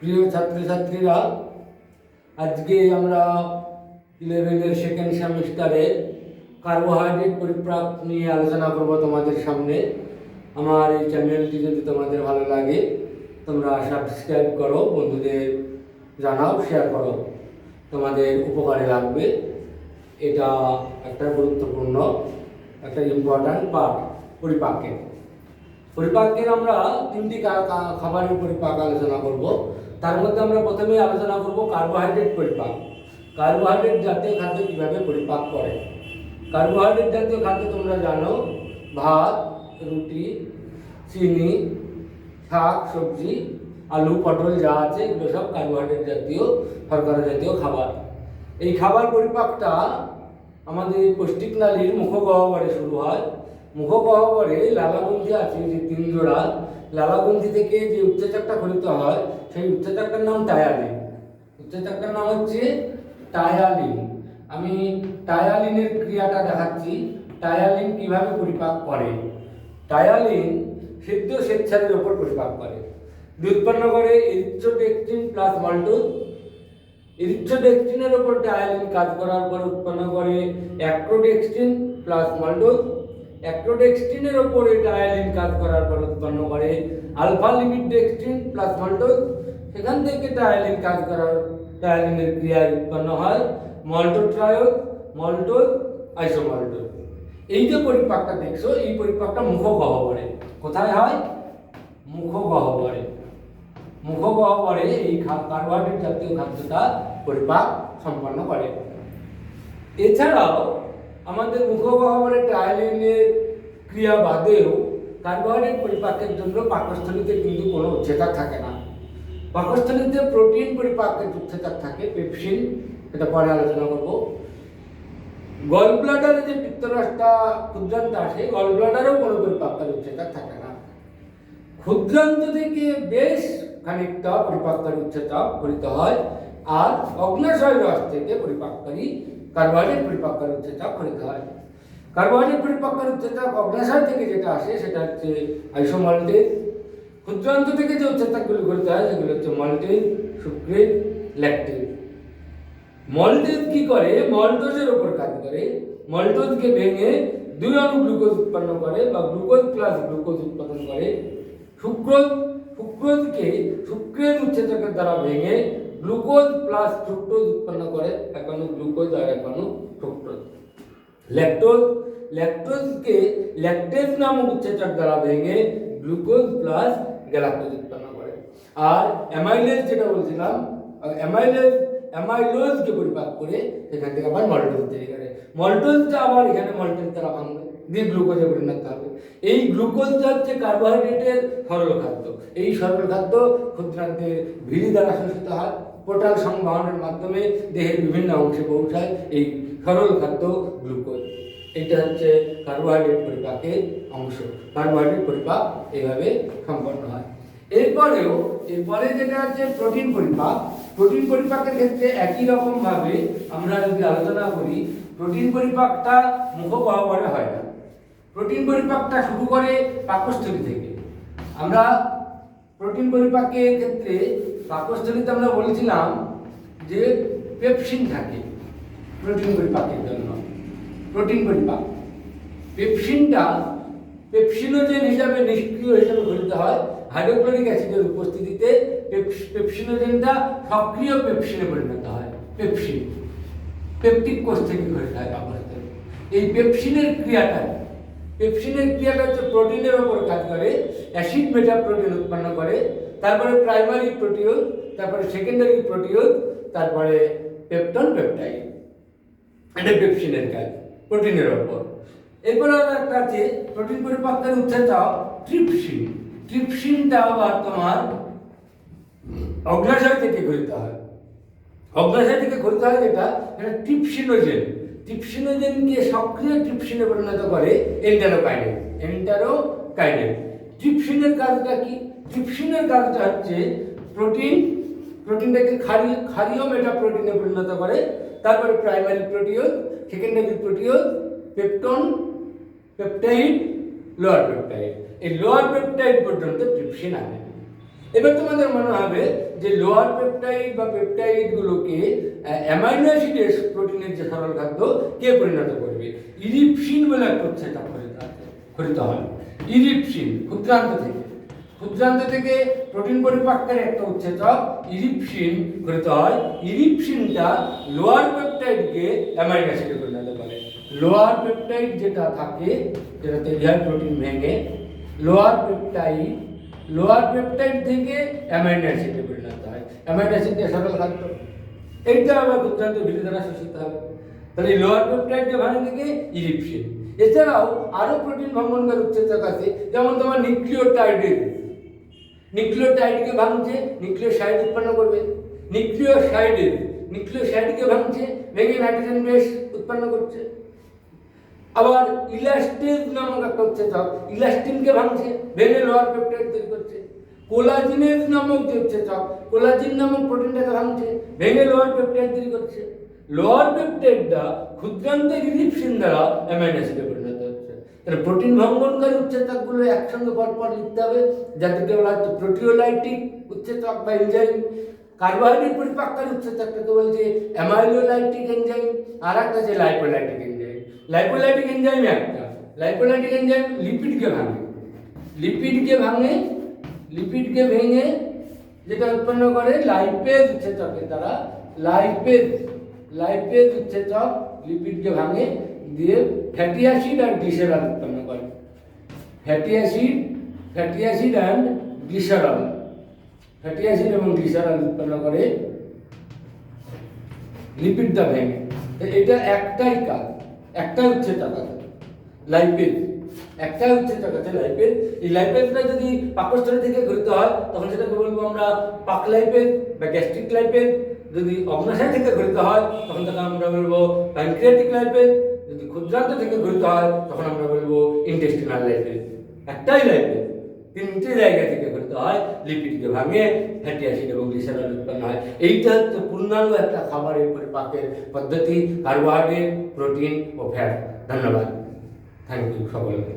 প্রিয় ছাত্রছাত্রীরা, আজকে আমরা 11-এর সেকেন্ড সেমিস্টারের কার্বোহাইড্রেট পরিপাক নিয়ে আলোচনা করব তোমাদের সামনে। আমার এই চ্যানেলটি যদি তোমাদের ভালো লাগে তোমরা সাবস্ক্রাইব করো, বন্ধুদের জানাও, শেয়ার করো, তোমাদের উপকারে লাগবে। এটা একটা গুরুত্বপূর্ণ, একটা ইম্পর্ট্যান্ট পার্ট পরিপাকের আমরা 3টি খাবারের পরিপাক আলোচনা করব। তার মধ্যে আমরা প্রথমে আলোচনা করব কার্বোহাইড্রেট পরিপাক। কার্বোহাইড্রেট জাতীয় খাদ্য কীভাবে পরিপাক করে। কার্বোহাইড্রেট জাতীয় খাদ্য তোমরা জানো, ভাত, রুটি, চিনি, শাক সবজি, আলু পটল যা আছে এগুলো সব কার্বোহাইড্রেট জাতীয়, শর্করা জাতীয় খাবার। এই খাবার পরিপাকটা আমাদের পৌষ্টিক নালীর মুখগহ্বরে শুরু হয়। মুখগহ্বরে লালাগ্রন্থি আছে যে 3 জোড়া, লালাগ্রন্থি থেকে যে উৎসেচকটা খরিত হয় সেই উৎসেচকটার নাম টায়ালিন। উৎসেচকটার নাম হচ্ছে টায়ালিন। আমি টায়ালিনের ক্রিয়াটা দেখাচ্ছি, টায়ালিন কিভাবে পরিপাক করে। টায়ালিন সিদ্ধ শ্বেতসারের উপর পরিপাক করে। উৎপন্ন করে এরিথ্রোডেক্সিন প্লাস মাল্টোজ। এরিথ্রোডেক্সিনের উপর টায়ালিন কাজ করার পর উৎপন্ন করে অ্যাক্রোডেক্সিন প্লাস মাল্টোজ। অ্যাক্রোডেক্সিনের উপর টায়ালিন কাজ করার পর উৎপন্ন করে আলফা লিপিডেক্সিন প্লাস মাল্টোজ। সেখান থেকে টায়ালিন কাজ করার টায়ালিনের ক্রিয়ায় উৎপন্ন হয় মল্টোট্রায়োজ, মাল্টোজ, আইসোমাল্টোজ। এই যে পরিপাকটা দেখছো, এই পরিপাকটা মুখগহ্বরে। কোথায় হয়? মুখগহ্বরে। মুখগহ্বরে এই কার্বোহাইড্রেট জাতীয় খাদ্যটা পরিপাক সম্পন্ন করে। এছাড়াও আমাদের মুখগহ্বরে টায়ালিনের ক্রিয়া বাদেও কার্বোহাইড্রেট পরিপাকের জন্য পাকস্থলীতে কিন্তু কোনো উৎসেচক থাকে না। পাকস্থলীতে প্রোটিন পরিপাকের উৎসেচক থাকে, পেপসিন, এটা পরে আলোচনা করব। গল ব্লাডারে যে পিত্তরসটা ক্ষুদ্রান্ত আসে, গল ব্লাডারেও কোনো পরিপাকের উৎসেচক থাকে না। ক্ষুদ্রান্ত থেকে বেশ খানিকটা পরিপাককারী উৎসেচক খরিত হয়, আর অগ্নাশয় রস থেকে পরিপাককারী কার্বোহাইড্রেট পরিপাককারী উৎসেচক খরিত হয়। কার্বোহাইড্রেট পরিপাককারী উৎসেচক অগ্নাশয় থেকে যেটা আসে সেটা হচ্ছে আইসোমাল্টেজ। ক্ষুদ্রান্ত থেকে যে উৎসেচকগুলো খরিত হয় সেগুলো হচ্ছে মাল্টেজ, সুক্রেজ, ল্যাকটেজ। মল্টেজ কি করে? মল্টোজের উপর কাজ করে। মল্টোজকে ভেঙে 2 অণু গ্লুকোজ উৎপন্ন করে বা গ্লুকোজ প্লাস গ্লুকোজ উৎপাদন করে। সুক্রোজকে সুক্রেজ উৎসেচকের দ্বারা ভেঙে গ্লুকোজ প্লাস ফ্রুক্টোজ উৎপন্ন করে, 1 অণু গ্লুকোজ আর 1 অণু ফ্রুক্টোজ। ল্যাকটোজকে ল্যাকটেজ নামক উৎসেচক দ্বারা ভেঙে গ্লুকোজ প্লাস গ্যালাক্টোজ উৎপন্ন করে। আর অ্যামাইলেজ যেটা বলছিলাম, অ্যামাইলোজকে পরিপাক করে সেখান থেকে আবার মল্টোজ তৈরি করে। মল্টোজটা আবার এখানে মল্টেজ দ্বারা ভাঙবে, দিয়ে গ্লুকোজে পরিণত হবে। এই গ্লুকোজটা হচ্ছে কার্বোহাইড্রেটের সরল খাদ্য। এই সরল খাদ্য ক্ষুদ্রান্তের ভিড়ি দ্বারা শোষিত হয়, পোর্টাল সংবহনের মাধ্যমে দেহের বিভিন্ন অংশে পৌঁছায় এই সরল খাদ্য গ্লুকোজ। এটা হচ্ছে কার্বোহাইড্রেট পরিপাকের অংশ। কার্বোহাইড্রেট পরিপাক এইভাবে সম্পন্ন হয়। এরপরে যেটা হচ্ছে প্রোটিন পরিপাক। প্রোটিন পরিপাকের ক্ষেত্রে একই রকম ভাবে আমরা যদি আলোচনা করি, প্রোটিন পরিপাকটা মুখগহ্বরে হয় না। প্রোটিন পরিপাকটা শুরু করে পাকস্থলী থেকে। আমরা প্রোটিন পরিপাকের ক্ষেত্রে পাকস্থলীতে আমরা বলেছিলাম যে পেপসিন থাকে প্রোটিন পরিপাকের জন্য। প্রোটিন পরিপাক পেপসিনটা পেপসিনোজেন হিসাবে নিষ্ক্রিয় হিসাবে গঠিত হয়। হাইড্রোক্লোরিক অ্যাসিডের উপস্থিতিতে পেপসিনোজেনটা সক্রিয় পেপসিনে পরিণত হয়। পেপসিন পেপটিক কোষ থেকে গঠিত হয় পাকস্থলী। এই পেপসিনের ক্রিয়াটা হচ্ছে প্রোটিনের ওপর কাজ করে, অ্যাসিড মেটা প্রোটিন উৎপন্ন করে, তারপরে প্রাইমারি প্রোটিওজ, তারপরে সেকেন্ডারি প্রোটিওজ, তারপরে পেপটন পেপটাইড। এটা পেপসিনের কাজ প্রোটিনের ওপর। এরপরে একটা আছে প্রোটিন পরিপাককারী উৎসেচক ট্রিপসিন। ট্রিপসিনটা আবার তোমার অগ্নাশয় থেকে গঠিত হয়। অগ্নাশয় থেকে গঠিত হয় যেটা, এটা ট্রিপসিনোজেন। ট্রিপসিনোজেনকে সক্রিয় ট্রিপসিনে পরিণত করে এন্টারোকাইনেজ। ট্রিপসিনের কাজটা কি? ট্রিপসিনের কাজটা হচ্ছে প্রোটিনটাকে ক্ষারীয় মেটা প্রোটিনে পরিণত করে, তারপরে primary proteose, secondary proteose, peptone peptide, lower peptide. এই লোয়ার পেপটাইড পর্যন্ত ট্রিপসিন আসে। এবার তোমাদের মনে হবে যে লোয়ার পেপটাইড বা পেপটাইডগুলোকে অ্যামাইনো অ্যাসিডের প্রোটিনের যে সরল খাদ্য কে পরিণত করবে? ইরিপসিন বলে একটা উৎসেচক খরিত হয়। ইরিপসিন ক্ষুদ্রান্ত থেকে প্রোটিন পরিপাককারী একটা উৎসেচক ইরিপসিন খরিত হয়। ইরিপসিনটা লোয়ার পেপটাইডকে অ্যামাইনো অ্যাসিডে পরিণত করে। লোয়ার পেপটাইড যেটা থাকে, যেটাতে প্রোটিন ভেঙে, লোয়ার পেপটাইড থেকে অ্যামাইনো অ্যাসিডে পরিণত হয়। অ্যামাইনো অ্যাসিড দিয়ে সরল খাদ্য, এইটা আবার ক্ষুদ্রান্ত ভিড় দ্বারা শোষিত হবে। তাহলে লোয়ার পেপটাইডকে ভাঙে থেকে ইরিপসিন। এছাড়াও আরো প্রোটিন ভঙ্গনকারী উৎসেচক আছে, যেমন তোমার নিউক্লিওটাইডকে ভাঙছে, নিউক্লিওসাইড উৎপন্ন করবে। নিউক্লিওসাইডকে ভাঙছে, ভেঙে নাইট্রোজেন বেস উৎপন্ন করছে। আবার ইলাস্টেজ নামক একটা উৎসেচক ইলাস্টিনকে ভাঙছে, ভেঙে লোয়ার পেপটাইড তৈরি করছে। কোলাজিনেজ নামক যে উৎসেচক কোলাজিন নামক প্রোটিনটাকে ভাঙছে, ভেঙে লোয়ার পেপটাইড তৈরি করছে। লোয়ার পেপটাইডটা ক্ষুদ্রান্ত ইরিপসিন দ্বারা অ্যামাইনো অ্যাসিডে পরিণত হচ্ছে। তাহলে প্রোটিন ভঙ্গনকারী উৎসেচকগুলো একসঙ্গে পরপর লিখতে হবে, যাদেরকে বলা হচ্ছে প্রোটিওলাইটিক উৎসেচক বা এনজাইম। কার্বোহাইড্রেট পরিপাককারী উৎসেচকটাকে বলছে অ্যামাইলোলাইটিক এনজাইম, আর একটা আছে লাইপোলাইটিক এনজাইম। লাইপোলাইটিক এনজাইম লিপিডকে ভেঙে যেটা উৎপন্ন করে লাইপেজ উৎসেচকের দ্বারা। লাইপেজ উৎসেচক লিপিডকে ভাঙে দিয়ে ফ্যাটি অ্যাসিড আর গ্লিসারল উৎপন্ন করে। ফ্যাটি অ্যাসিড এবং গ্লিসারল উৎপন্ন করে লিপিডটা ভেঙে। এটা একটাই কাজ, একটাই উৎসেচক আছে লাইপেজ, এই লাইপেজটা যদি পাকস্থলী থেকে গঠিত হয় তখন সেটাকে বলবো আমরা পাক লাইপেজ বা গ্যাস্ট্রিক লাইপেজ। যদি অগ্নাশয় থেকে গঠিত হয় তখন তাকে আমরা বলবো প্যানক্রিয়াটিক লাইপেজ। যদি ক্ষুদ্রান্ত থেকে গঠিত হয় তখন আমরা বলবো ইন্টেস্টিনাল লাইপেজ। একটাই লাইপেজ, তিনটে জায়গা থেকে গঠিত হয়, লিপিডকে ভাঙে ফ্যাটি অ্যাসিড এবং গ্লিসারল উৎপন্ন হয়। এইটা হচ্ছে পূর্ণাঙ্গ একটা খাবারের পরিপাকের পদ্ধতি, কার্বোহাইড্রেট, প্রোটিন ও ফ্যাট। ধন্যবাদ, থ্যাংক ইউ সকলকে।